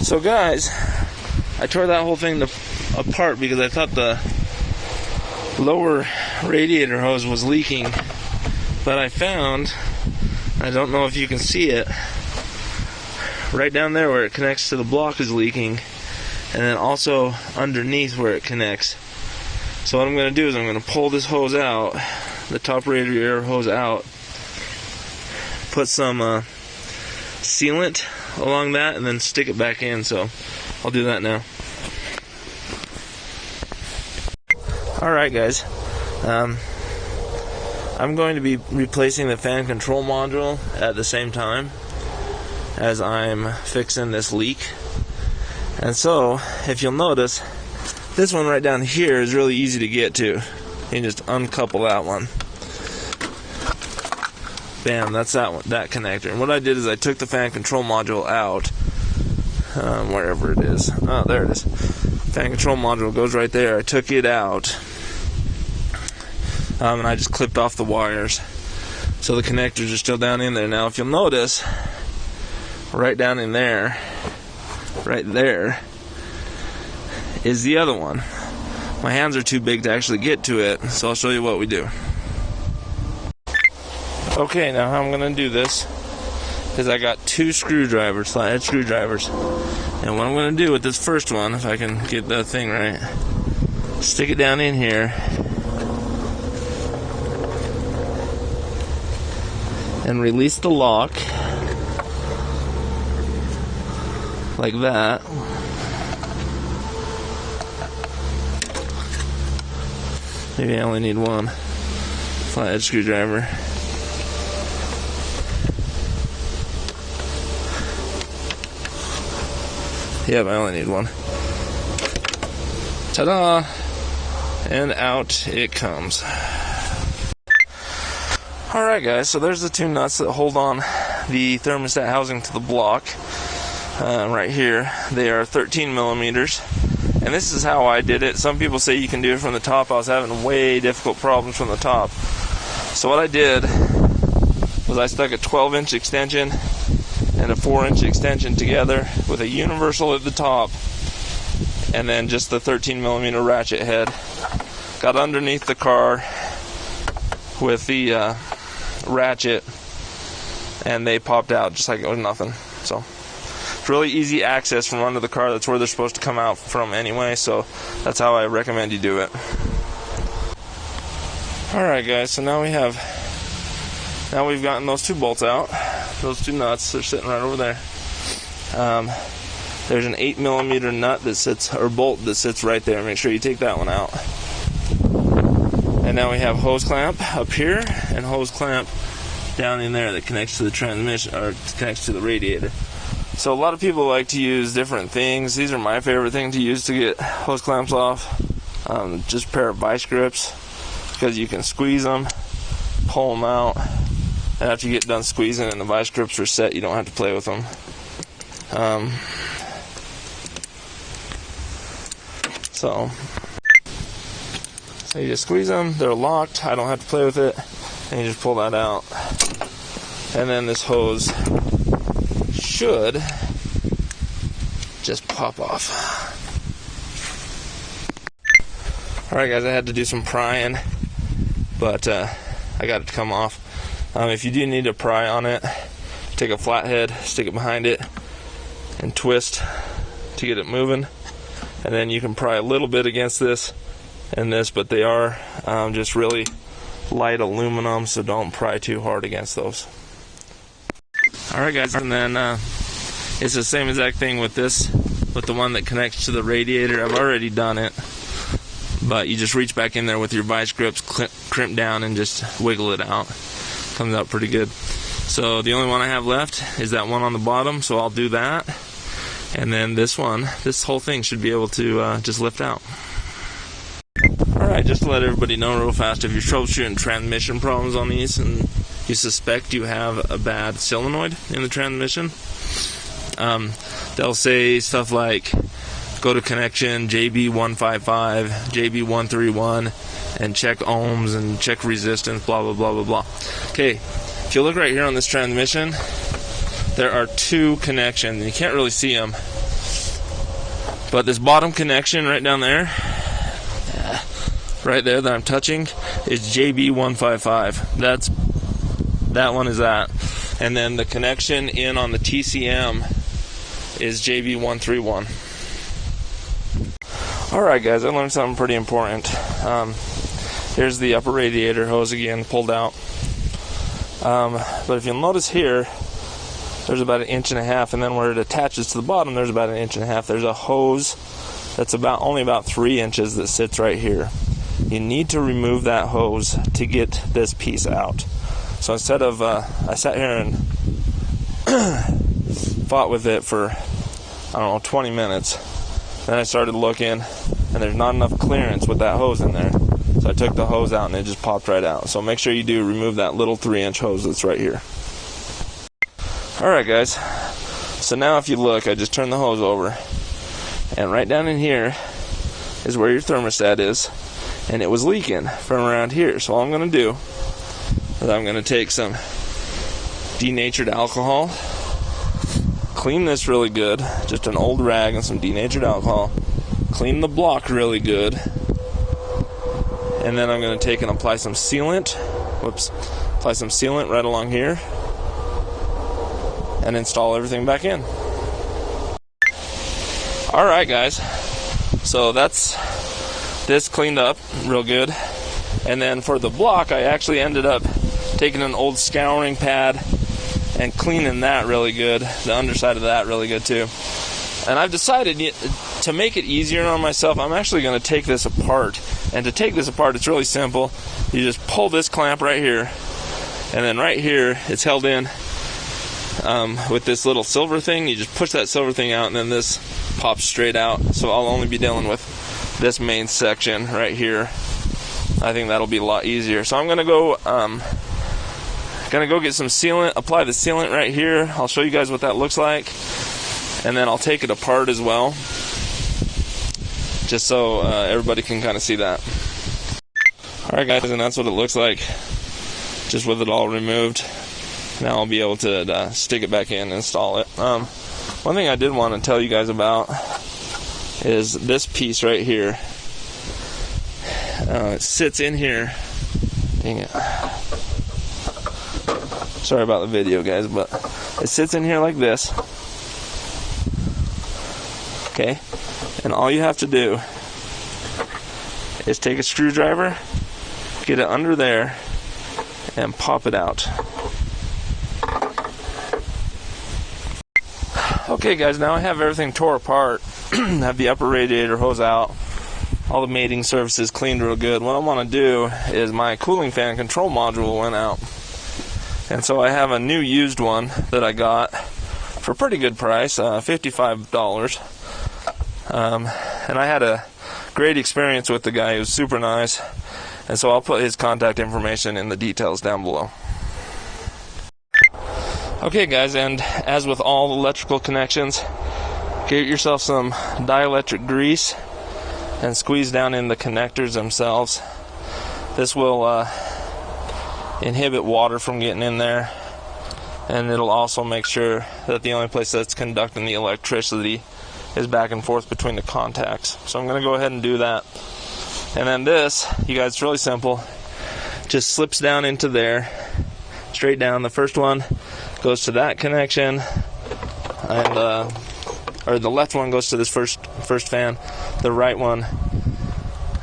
So guys, I tore that whole thing apart because I thought the lower radiator hose was leaking, but I found, I don't know if you can see it, right down there where it connects to the block is leaking, and then also underneath where it connects. So what I'm going to do is I'm going to pull this hose out, the top radiator hose out, put some sealant along that, and then stick it back in. So I'll do that now. Alright guys, I'm going to be replacing the fan control module at the same time as I'm fixing this leak. And so, if you'll notice, this one right down here is really easy to get to. You can just uncouple that one. Bam, that's that one, that connector. And what I did is I took the fan control module out, wherever it is. Oh, there it is. Fan control module goes right there. I took it out, and I just clipped off the wires. So the connectors are still down in there. Now, if you'll notice, right down in there, right there, is the other one. My hands are too big to actually get to it, so I'll show you what we do. Okay, now how I'm going to do this is I got two screwdrivers, flathead screwdrivers. And what I'm going to do with this first one, if I can get that thing right, stick it down in here, and release the lock, like that. Maybe I only need one flathead screwdriver. Yep, I only need one. Ta-da! And out it comes. Alright guys, so there's the two nuts that hold on the thermostat housing to the block. Right here, they are 13 millimeters. And this is how I did it. Some people say you can do it from the top. I was having way difficult problems from the top. So what I did was I stuck a 12-inch extension and a 4-inch extension together with a universal at the top, and then just the 13 millimeter ratchet head. Got underneath the car with the ratchet, and they popped out just like it was nothing. So it's really easy access from under the car. That's where they're supposed to come out from anyway, so that's how I recommend you do it. Alright guys, so now we've gotten those two bolts out. Those two nuts, they're sitting right over there. There's an 8 millimeter nut that sits, or bolt that sits right there. Make sure you take that one out. And now we have hose clamp up here and hose clamp down in there that connects to the transmission, or connects to the radiator. So a lot of people like to use different things. These are my favorite thing to use to get hose clamps off. Just a pair of vice grips, because you can squeeze them, pull them out, and after you get done squeezing and the vice grips are set, you don't have to play with them. So you just squeeze them, they're locked, I don't have to play with it, and you just pull that out. And then this hose should just pop off. Alright guys, I had to do some prying, but I got it to come off. If you do need to pry on it, take a flathead, stick it behind it, and twist to get it moving. And then you can pry a little bit against this and this, but they are just really light aluminum, so don't pry too hard against those. Alright guys, and then it's the same exact thing with this, with the one that connects to the radiator. I've already done it, but you just reach back in there with your vice grips, crimp down, and just wiggle it out. Comes out pretty good. So the only one I have left is that one on the bottom, so I'll do that. And then this whole thing should be able to just lift out. Alright, just to let everybody know real fast, if you're troubleshooting transmission problems on these and you suspect you have a bad solenoid in the transmission, they'll say stuff like, go to connection JB155, JB131, and check ohms and check resistance, blah, blah, blah, blah, blah. Okay, if you look right here on this transmission, there are two connections. You can't really see them, But this bottom connection right down there, right there that I'm touching, is JB155. That one is that. And then the connection in on the TCM is JB131. Alright guys, I learned something pretty important. Here's the upper radiator hose again, pulled out. But if you'll notice here, there's about 1.5 inches, and then where it attaches to the bottom, there's about 1.5 inches. There's a hose that's only about 3 inches that sits right here. You need to remove that hose to get this piece out. So instead of, I sat here and fought with it for, 20 minutes. Then I started looking, and there's not enough clearance with that hose in there. So I took the hose out and it just popped right out. So make sure you do remove that little 3-inch hose that's right here. Alright guys, so now if you look, I just turned the hose over, and right down in here is where your thermostat is, and it was leaking from around here. So all I'm going to do is I'm going to take some denatured alcohol, clean this really good, just an old rag and some denatured alcohol, clean the block really good, and then I'm going to take and apply some sealant, apply some sealant right along here, and install everything back in. Alright guys, so that's this cleaned up real good. And then for the block, I actually ended up taking an old scouring pad and cleaning that really good, the underside of that really good too. And I've decided to make it easier on myself, I'm actually going to take this apart. And to take this apart, it's really simple. You just pull this clamp right here, and then right here it's held in with this little silver thing. You just push that silver thing out, and then this pops straight out. So I'll only be dealing with this main section right here. I think that'll be a lot easier. So I'm gonna go get some sealant, apply the sealant right here. I'll show you guys what that looks like, and then I'll take it apart as well, just so everybody can kind of see that. Alright guys, and that's what it looks like just with it all removed. Now I'll be able to stick it back in and install it. One thing I did want to tell you guys about is this piece right here. It sits in here. Dang it. Sorry about the video guys, but it sits in here like this. Okay, and all you have to do is take a screwdriver, get it under there, and pop it out. Okay guys, now I have everything tore apart. Have the upper radiator hose out, all the mating surfaces cleaned real good. What I want to do is my cooling fan control module went out, and so I have a new used one that I got for a pretty good price, $55. And I had a great experience with the guy. He was super nice, and so I'll put his contact information in the details down below. Okay guys, and as with all electrical connections, get yourself some dielectric grease and squeeze down in the connectors themselves. This will inhibit water from getting in there, and it'll also make sure that the only place that's conducting the electricity is back and forth between the contacts. So I'm going to go ahead and do that. And then this, you guys, it's really simple. Just slips down into there, straight down. The first one goes to that connection, and or the left one goes to this first fan. The right one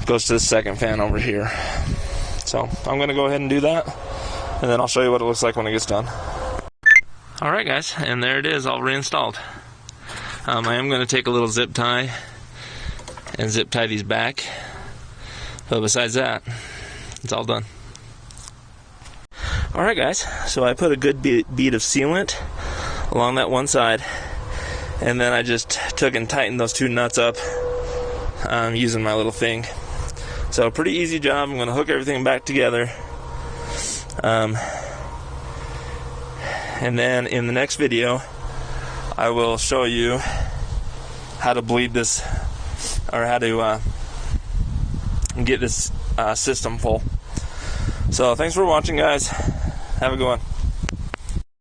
goes to the second fan over here. So I'm going to go ahead and do that, and then I'll show you what it looks like when it gets done. Alright guys, and there it is, all reinstalled. I am going to take a little zip tie and zip tie these back, but besides that, it's all done. Alright guys, so I put a good bead of sealant along that one side, and then I just took and tightened those two nuts up using my little thing. So pretty easy job. I'm going to hook everything back together, and then in the next video I will show you how to bleed this, or how to get this system full. So thanks for watching guys. Have a good one.